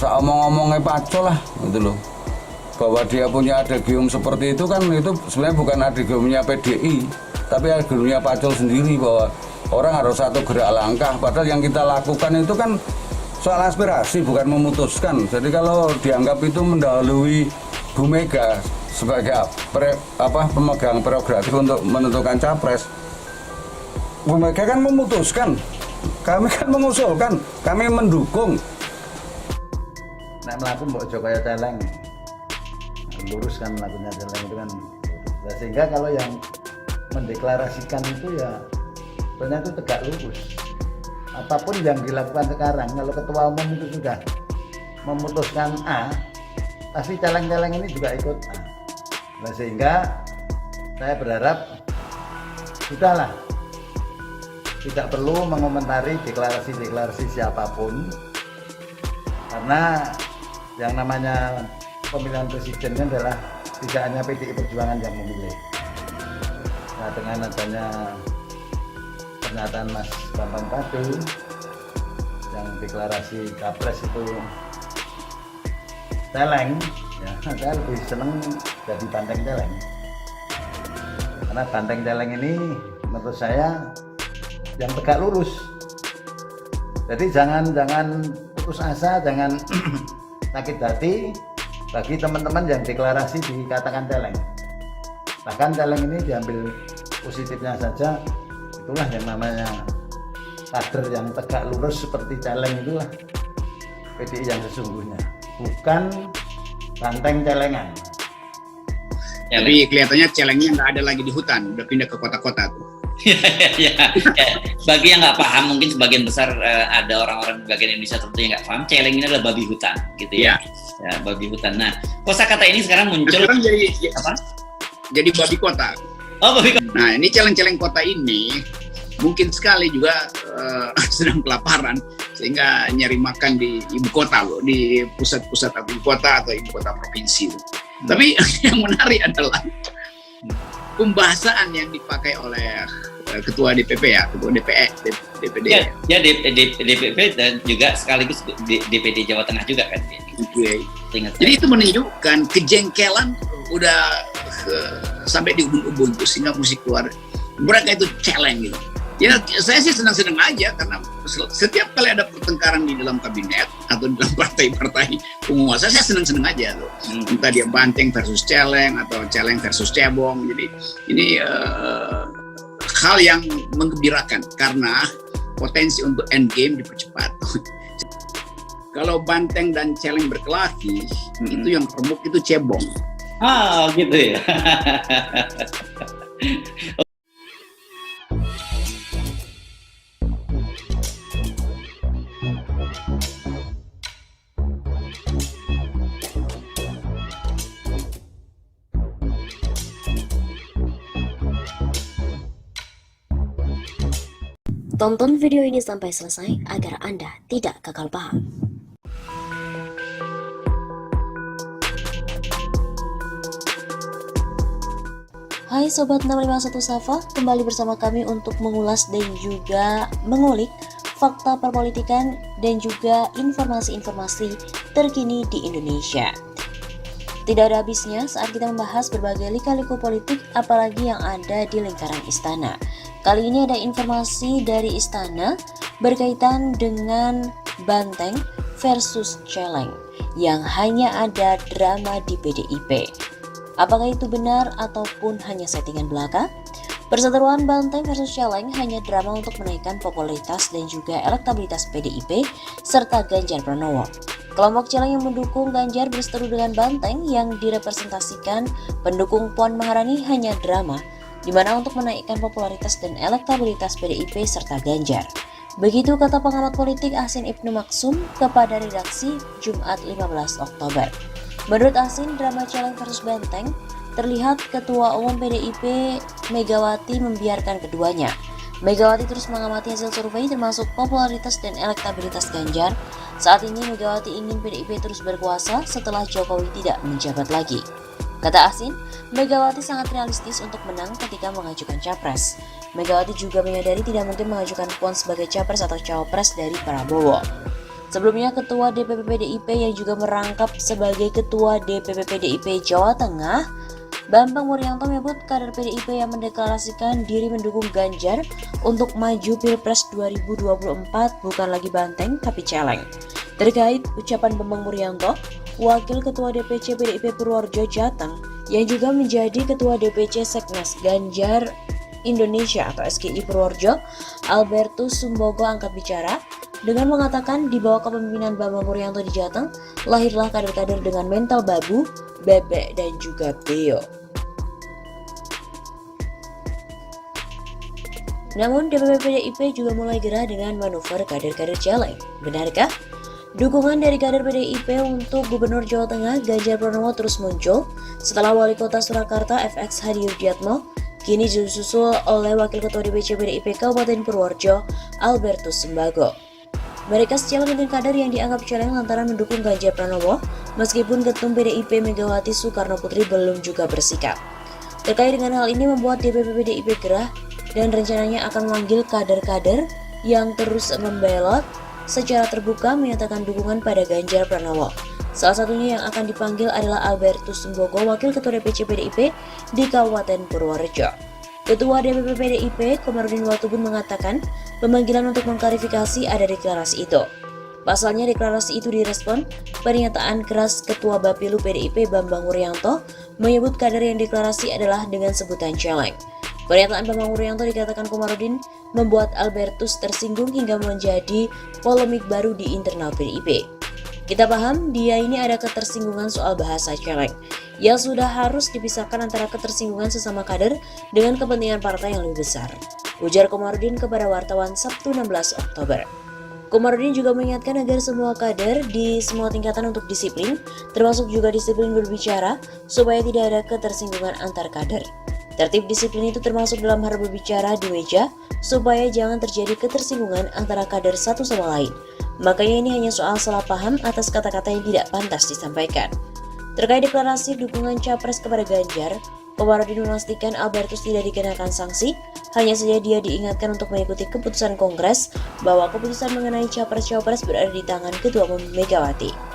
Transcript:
omong-omongnya Pacul lah gitu loh. Bahwa dia punya adegium seperti itu kan itu sebenarnya bukan adegiumnya PDI, tapi adegiumnya Pacul sendiri bahwa orang harus satu gerak langkah. Padahal yang kita lakukan itu kan soal aspirasi bukan memutuskan. Jadi kalau dianggap itu mendahului Bu Mega sebagai pemegang prerogatif untuk menentukan capres, Bu Mega kan memutuskan, kami kan mengusulkan, kami mendukung. Nek mlaku mbok Jokowi celeng, lurus kan melakukannya celeng itu kan. Nah, sehingga kalau yang mendeklarasikan itu ya sebenarnya itu tegak lurus. Apapun yang dilakukan sekarang, kalau ketua umum itu sudah memutuskan A, pasti celeng-celeng ini juga ikut A. Nah, sehingga saya berharap sudahlah, tidak perlu mengomentari deklarasi siapapun, karena yang namanya pemilihan presiden adalah tidak hanya PDI Perjuangan yang memilih. Nah, dengan adanya pernyataan Mas Bambang tadi yang deklarasi capres itu celeng, ya, saya lebih seneng jadi banteng celeng, karena banteng celeng ini menurut saya yang tegak lurus. Jadi jangan putus asa, jangan sakit hati bagi teman-teman yang deklarasi dikatakan celeng. Bahkan celeng ini diambil positifnya saja, itulah yang namanya kader yang tegak lurus seperti celeng, itulah PDI yang sesungguhnya, bukan banteng celengan. Tapi kelihatannya celengnya nggak ada lagi di hutan, udah pindah ke kota-kota tuh. ya, bagi yang nggak paham, mungkin sebagian besar ada orang-orang di bagian Indonesia tertentu yang nggak paham, celeng ini adalah babi hutan, gitu ya. Ya, babi hutan. Nah, kosakata ini sekarang muncul. Sekarang jadi apa? Jadi babi kota. Oh, babi kota. Nah, ini celeng-celeng kota ini mungkin sekali juga sedang kelaparan sehingga nyari makan di ibu kota loh, di pusat-pusat ibu kota atau ibu kota provinsi. Tapi yang menarik adalah pembahasan yang dipakai oleh ketua DPP ya, ketua DPD. Ya, DPP dan juga sekaligus DPD Jawa Tengah juga kan. Jadi itu menunjukkan kejengkelan udah sampai di ubun-ubun tuh, sehingga mesti keluar mereka itu celeng gitu. Ya saya sih senang-senang aja, karena setiap kali ada pertengkaran di dalam kabinet atau di dalam partai-partai penguasa, saya senang-senang aja tuh. Entah dia banteng versus celeng atau celeng versus cebong. Jadi ini hal yang menggembirakan karena potensi untuk end game dipercepat. Kalau banteng dan celeng berkelahi, itu yang remuk itu cebong. Ah, gitu ya. Tonton video ini sampai selesai agar Anda tidak gagal paham. Hai Sobat 651 Safa, kembali bersama kami untuk mengulas dan juga mengulik fakta perpolitikan dan juga informasi-informasi terkini di Indonesia. Tidak ada habisnya saat kita membahas berbagai lika-liku politik, apalagi yang ada di lingkaran istana. Kali ini ada informasi dari istana berkaitan dengan banteng versus celeng yang hanya ada drama di PDIP. Apakah itu benar ataupun hanya settingan belaka? Perseteruan banteng versus celeng hanya drama untuk menaikkan popularitas dan juga elektabilitas PDIP serta Ganjar Pranowo. Kelompok celeng yang mendukung Ganjar berseteru dengan banteng yang direpresentasikan pendukung Puan Maharani hanya drama, di mana untuk menaikkan popularitas dan elektabilitas PDIP serta Ganjar. Begitu kata pengamat politik Asin Ibnu Maksum kepada redaksi Jumat 15 Oktober. Menurut Asin, drama celeng versus banteng terlihat Ketua Umum PDIP Megawati membiarkan keduanya. Megawati terus mengamati hasil survei termasuk popularitas dan elektabilitas Ganjar. Saat ini Megawati ingin PDIP terus berkuasa setelah Jokowi tidak menjabat lagi. Kata Asin, Megawati sangat realistis untuk menang ketika mengajukan capres. Megawati juga menyadari tidak mungkin mengajukan Puan sebagai capres atau cawapres dari Prabowo. Sebelumnya, Ketua DPP PDIP yang juga merangkap sebagai Ketua DPP PDIP Jawa Tengah, Bambang Wuryanto menyebut kader PDIP yang mendeklarasikan diri mendukung Ganjar untuk maju Pilpres 2024 bukan lagi banteng tapi celeng. Terkait ucapan Bambang Wuryanto, Wakil Ketua DPC PDIP Purworejo Jateng yang juga menjadi Ketua DPC Seknas Ganjar Indonesia atau SGI Purworejo, Albertus Sumbogo angkat bicara dengan mengatakan di bawah kepemimpinan Bambang Wuryanto di Jateng, lahirlah kader-kader dengan mental babu, bebek, dan juga beo. Namun DPP PDIP juga mulai gerah dengan manuver kader-kader celeng. Benarkah? Dukungan dari kader PDIP untuk Gubernur Jawa Tengah Ganjar Pranowo terus muncul setelah Wali Kota Surakarta FX Hadi Rudiatmo kini disusul oleh Wakil Ketua DPC PDIP Kabupaten Purworejo Albertus Sumbogo. Mereka sejalan dengan kader yang dianggap celeng lantaran mendukung Ganjar Pranowo meskipun Ketum PDIP Megawati Soekarno Putri belum juga bersikap. Terkait dengan hal ini membuat DPP PDIP gerah dan rencananya akan memanggil kader-kader yang terus membelot secara terbuka menyatakan dukungan pada Ganjar Pranowo. Salah satunya yang akan dipanggil adalah Albertus Sumbogo, Wakil Ketua DPC PDIP di Kabupaten Purworejo. Ketua DPP PDIP Komarudin Watubun mengatakan pemanggilan untuk mengklarifikasi ada deklarasi itu. Pasalnya deklarasi itu direspon pernyataan keras Ketua Bapilu PDIP Bambang Wuryanto menyebut kader yang deklarasi adalah dengan sebutan celeng. Pernyataan Bambang Wuryanto dikatakan Komarudin membuat Albertus tersinggung hingga menjadi polemik baru di internal PDIP. Kita paham dia ini ada ketersinggungan soal bahasa celeng yang sudah harus dipisahkan antara ketersinggungan sesama kader dengan kepentingan partai yang lebih besar, ujar Komarudin kepada wartawan Sabtu 16 Oktober. Komarudin juga mengingatkan agar semua kader di semua tingkatan untuk disiplin, termasuk juga disiplin berbicara, supaya tidak ada ketersinggungan antar kader. Tertib disiplin itu termasuk dalam hal berbicara di meja, supaya jangan terjadi ketersinggungan antara kader satu sama lain. Makanya ini hanya soal salah paham atas kata-kata yang tidak pantas disampaikan. Terkait deklarasi dukungan Capres kepada Ganjar, Komarudin memastikan Albertus tidak dikenakan sanksi, hanya saja dia diingatkan untuk mengikuti keputusan Kongres bahwa keputusan mengenai Capres-Cawapres berada di tangan Ketua Umum Megawati.